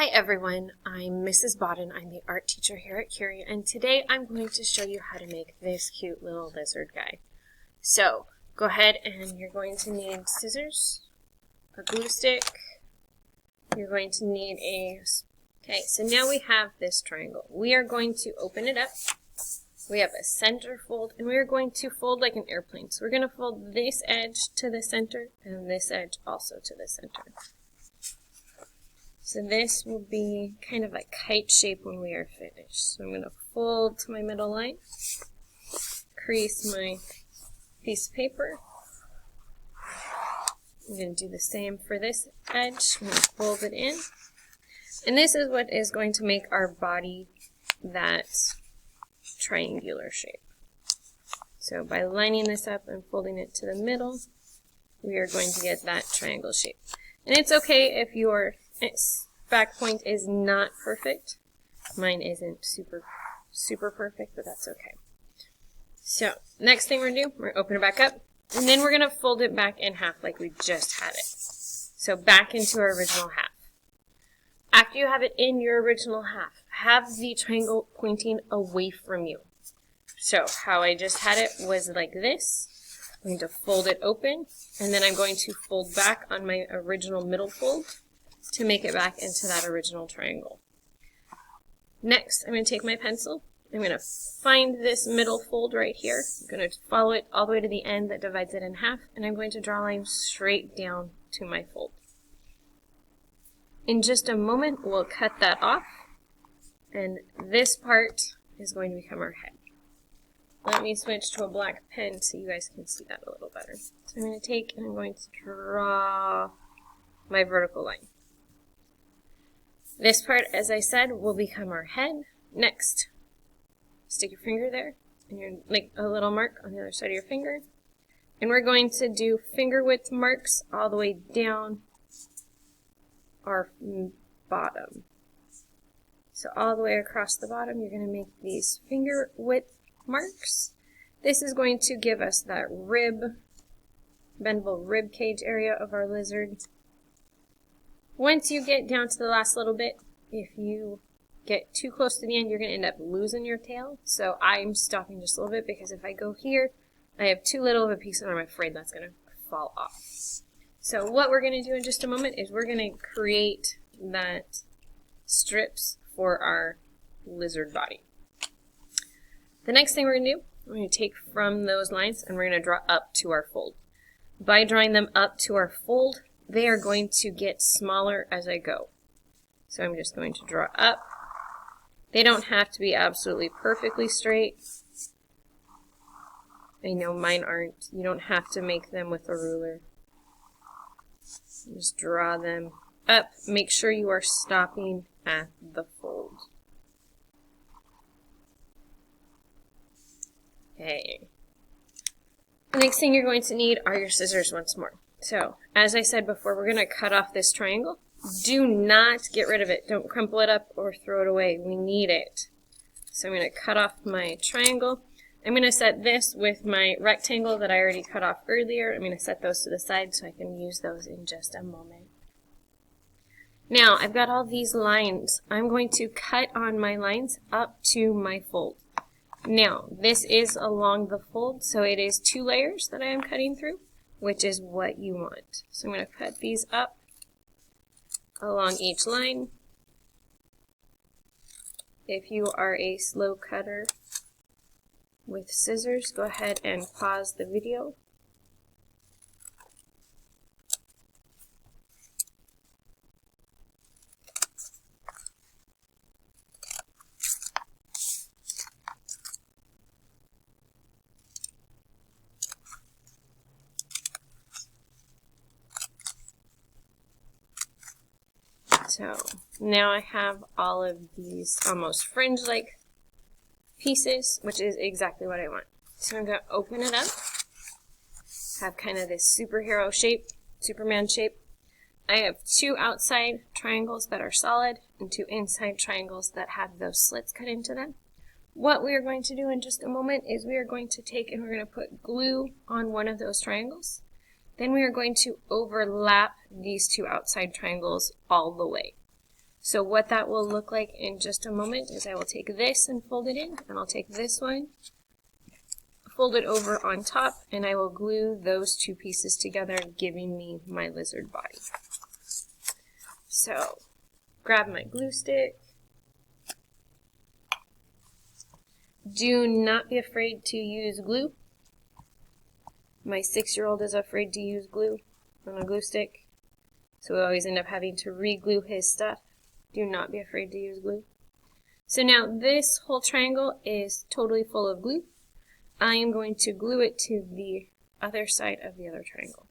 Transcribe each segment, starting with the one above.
Hi everyone, I'm Mrs. Bodden. I'm the art teacher here at Curie, and today I'm going to show you how to make this cute little lizard guy. So, go ahead and you're going to need scissors, a glue stick, you're going to need okay, so now we have this triangle. We are going to open it up. We have a center fold, and we are going to fold like an airplane. So we're going to fold this edge to the center, and this edge also to the center. So this will be kind of a kite shape when we are finished. So I'm going to fold to my middle line, crease my piece of paper. I'm going to do the same for this edge. I'm going to fold it in. And this is what is going to make our body that triangular shape. So by lining this up and folding it to the middle, we are going to get that triangle shape. And it's okay if your back point is not perfect. Mine isn't super perfect, but that's okay. So next thing we're going to do, we're going to open it back up, and then we're going to fold it back in half like we just had it. So back into our original half. After you have it in your original half, have the triangle pointing away from you. So how I just had it was like this. I'm going to fold it open, and then I'm going to fold back on my original middle fold to make it back into that original triangle. Next, I'm going to take my pencil. I'm going to find this middle fold right here. I'm going to follow it all the way to the end that divides it in half, and I'm going to draw a line straight down to my fold. In just a moment, we'll cut that off, and this part is going to become our head. Let me switch to a black pen so you guys can see that a little better. So I'm going to take and I'm going to draw my vertical line. This part, as I said, will become our head. Next, stick your finger there, and you're like a little mark on the other side of your finger. And we're going to do finger width marks all the way down our bottom. So all the way across the bottom, you're going to make these finger width marks. This is going to give us that bendable rib cage area of our lizard. Once you get down to the last little bit, if you get too close to the end, you're going to end up losing your tail. So I'm stopping just a little bit because if I go here, I have too little of a piece and I'm afraid that's going to fall off. So what we're going to do in just a moment is we're going to create that strips for our lizard body. The next thing we're going to do, we're going to take from those lines and we're going to draw up to our fold. By drawing them up to our fold, they are going to get smaller as I go. So I'm just going to draw up. They don't have to be absolutely perfectly straight. I know mine aren't. You don't have to make them with a ruler. Just draw them up. Make sure you are stopping at the fold. Okay. The next thing you're going to need are your scissors once more. So, as I said before, we're going to cut off this triangle. Do not get rid of it. Don't crumple it up or throw it away. We need it. So I'm going to cut off my triangle. I'm going to set this with my rectangle that I already cut off earlier. I'm going to set those to the side so I can use those in just a moment. Now, I've got all these lines. I'm going to cut on my lines up to my fold. Now, this is along the fold, so it is 2 layers that I am cutting through, which is what you want. So I'm going to cut these up along each line. If you are a slow cutter with scissors, go ahead and pause the video. So now I have all of these almost fringe-like pieces, which is exactly what I want. So I'm going to open it up, have kind of this superhero shape, Superman shape. I have 2 outside triangles that are solid and 2 inside triangles that have those slits cut into them. What we are going to do in just a moment is we are going to take and we're going to put glue on one of those triangles. Then we are going to overlap these 2 outside triangles all the way. So what that will look like in just a moment is I will take this and fold it in, and I'll take this one, fold it over on top, and I will glue those two pieces together, giving me my lizard body. So, grab my glue stick. Do not be afraid to use glue. My 6-year-old is afraid to use glue on a glue stick, so we always end up having to re-glue his stuff. Do not be afraid to use glue. So now this whole triangle is totally full of glue. I am going to glue it to the other side of the other triangle.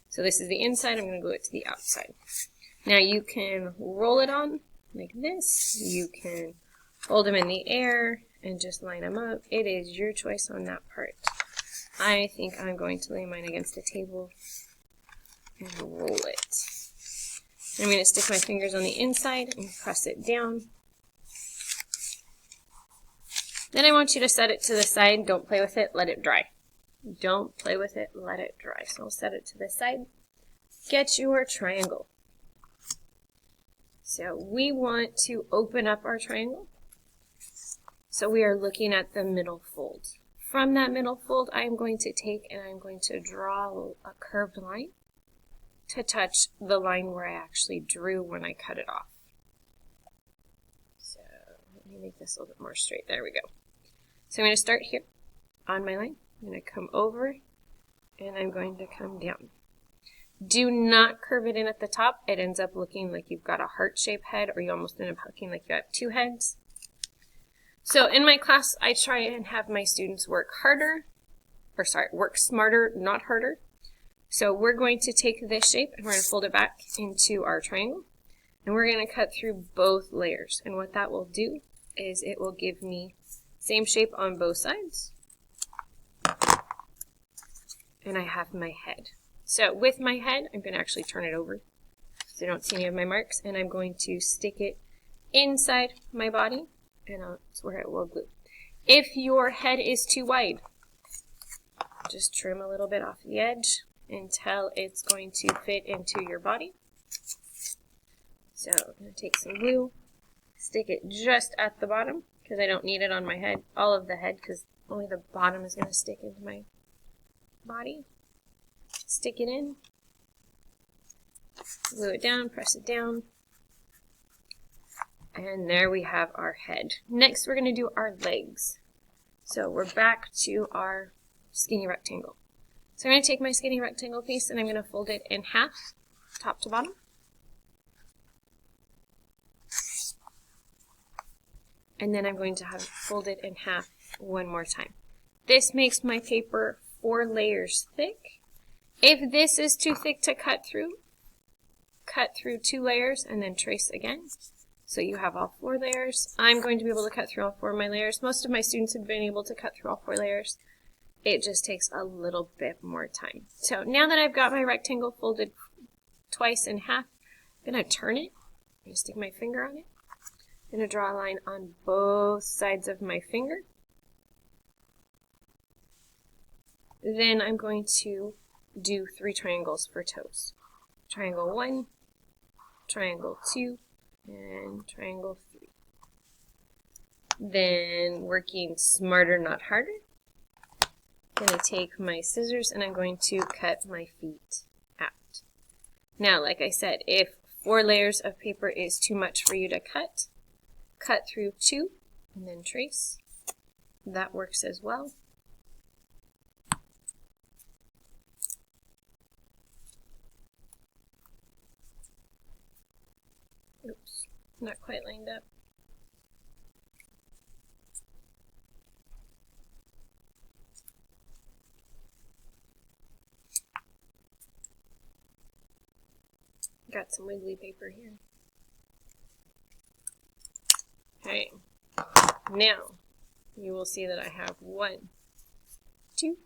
So this is the inside, I'm going to glue it to the outside. Now you can roll it on like this. You can hold them in the air and just line them up. It is your choice on that part. I think I'm going to lay mine against the table and roll it. I'm going to stick my fingers on the inside and press it down. Then I want you to set it to the side. Don't play with it, let it dry. Don't play with it, let it dry. So I'll set it to the side. Get your triangle. So we want to open up our triangle. So we are looking at the middle fold. From that middle fold, I am going to take and I'm going to draw a curved line to touch the line where I actually drew when I cut it off. So let me make this a little bit more straight. There we go. So I'm going to start here on my line. I'm going to come over and I'm going to come down. Do not curve it in at the top. It ends up looking like you've got a heart-shaped head, or you almost end up looking like you have two heads. So in my class, I try and have my students work smarter, not harder. So we're going to take this shape and we're going to fold it back into our triangle. And we're going to cut through both layers. And what that will do is it will give me same shape on both sides. And I have my head. So with my head, I'm going to actually turn it over so I don't see any of my marks. And I'm going to stick it inside my body. And that's where it will glue. If your head is too wide, just trim a little bit off the edge until it's going to fit into your body. So I'm going to take some glue, stick it just at the bottom because I don't need it on my head, all of the head, because only the bottom is going to stick into my body. Stick it in, glue it down, press it down. And there we have our head. Next, we're going to do our legs. So we're back to our skinny rectangle. So I'm going to take my skinny rectangle piece and I'm going to fold it in half, top to bottom. And then I'm going to have it folded in half one more time. This makes my paper 4 layers thick. If this is too thick to cut through 2 layers and then trace again. So you have all 4 layers. I'm going to be able to cut through all 4 of my layers. Most of my students have been able to cut through all 4 layers. It just takes a little bit more time. So now that I've got my rectangle folded twice in half, I'm going to turn it. I'm going to stick my finger on it. I'm going to draw a line on both sides of my finger. Then I'm going to do 3 triangles for toes. Triangle 1, triangle 2, and triangle 3. Then working smarter, not harder. I'm going to take my scissors and I'm going to cut my feet out. Now, like I said, if 4 layers of paper is too much for you to cut, cut through 2 and then trace. That works as well. Oops, not quite lined up. Got some wiggly paper here. Okay, now you will see that I have 1, 2,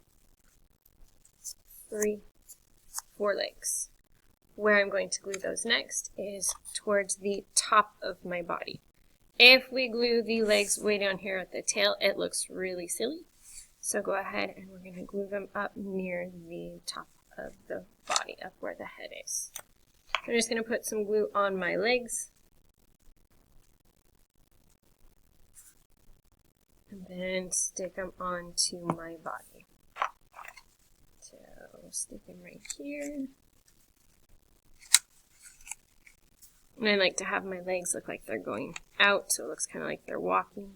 3, 4 legs. Where I'm going to glue those next is towards the top of my body. If we glue the legs way down here at the tail, it looks really silly. So go ahead and we're going to glue them up near the top of the body, up where the head is. I'm just going to put some glue on my legs. and then stick them onto my body. So stick them right here. And I like to have my legs look like they're going out, so it looks kind of like they're walking.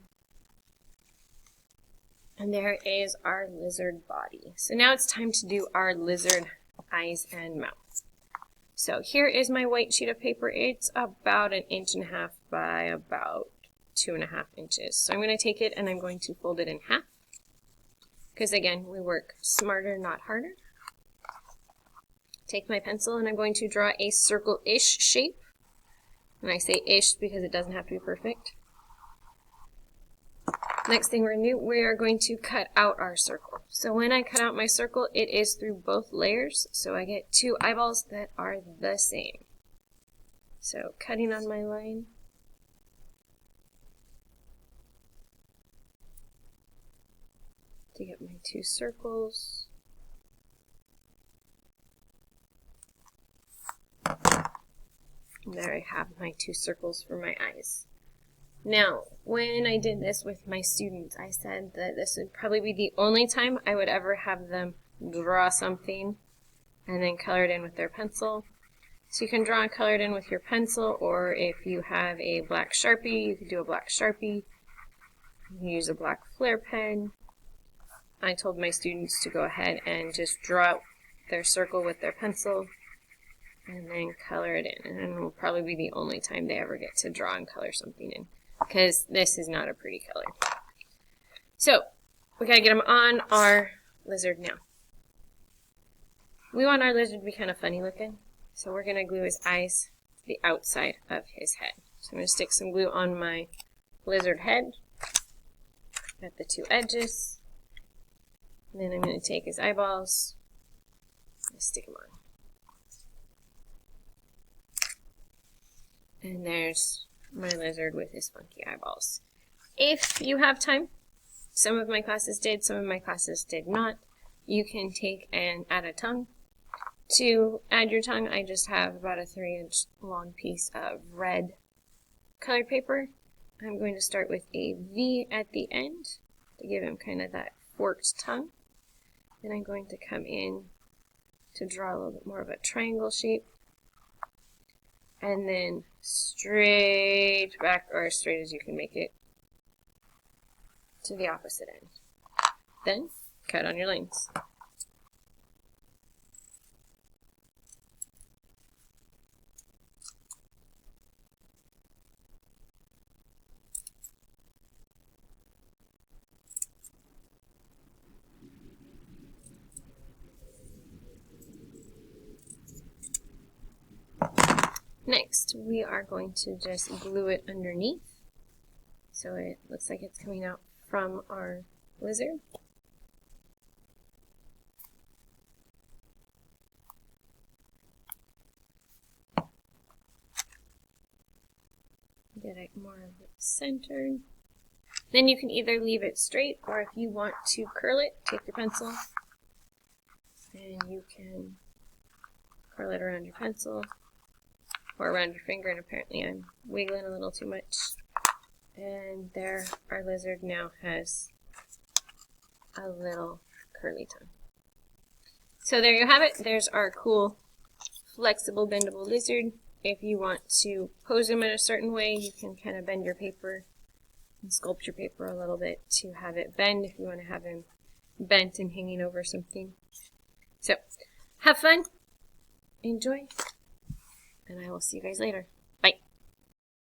And there is our lizard body. So now it's time to do our lizard eyes and mouth. So here is my white sheet of paper. It's about 1.5 inches by about 2.5 inches. So I'm going to take it and I'm going to fold it in half. Because again, we work smarter, not harder. Take my pencil and I'm going to draw a circle-ish shape. And I say ish because it doesn't have to be perfect. Next thing we're going to do, we are going to cut out our circle. So when I cut out my circle, it is through both layers. So I get 2 eyeballs that are the same. So cutting on my line. To get my 2 circles. And there I have my 2 circles for my eyes. Now, when I did this with my students, I said that this would probably be the only time I would ever have them draw something and then color it in with their pencil. So you can draw and color it in with your pencil, or if you have a black Sharpie, you could do a black Sharpie. You can use a black Flair pen. I told my students to go ahead and just draw out their circle with their pencil and then color it in. And it will probably be the only time they ever get to draw and color something in, because this is not a pretty color. So we gotta get them on our lizard now. We want our lizard to be kind of funny looking, so we're gonna glue his eyes to the outside of his head. So I'm gonna stick some glue on my lizard head at the 2 edges. And then I'm gonna take his eyeballs and stick them on. And there's my lizard with his funky eyeballs. If you have time, some of my classes did, some of my classes did not, you can take and add a tongue. To add your tongue, I just have about a 3-inch long piece of red colored paper. I'm going to start with a V at the end to give him kind of that forked tongue. Then I'm going to come in to draw a little bit more of a triangle shape. And then straight back, or as straight as you can make it, to the opposite end. Then cut on your lines. Next, we are going to just glue it underneath, so it looks like it's coming out from our lizard. Get it more of it centered. Then you can either leave it straight, or if you want to curl it, take your pencil and you can curl it around your pencil or around your finger, and apparently I'm wiggling a little too much. And there, our lizard now has a little curly tongue. So there you have it. There's our cool, flexible, bendable lizard. If you want to pose him in a certain way, you can kind of bend your paper and sculpt your paper a little bit to have it bend if you want to have him bent and hanging over something. So, have fun, enjoy, and I will see you guys later.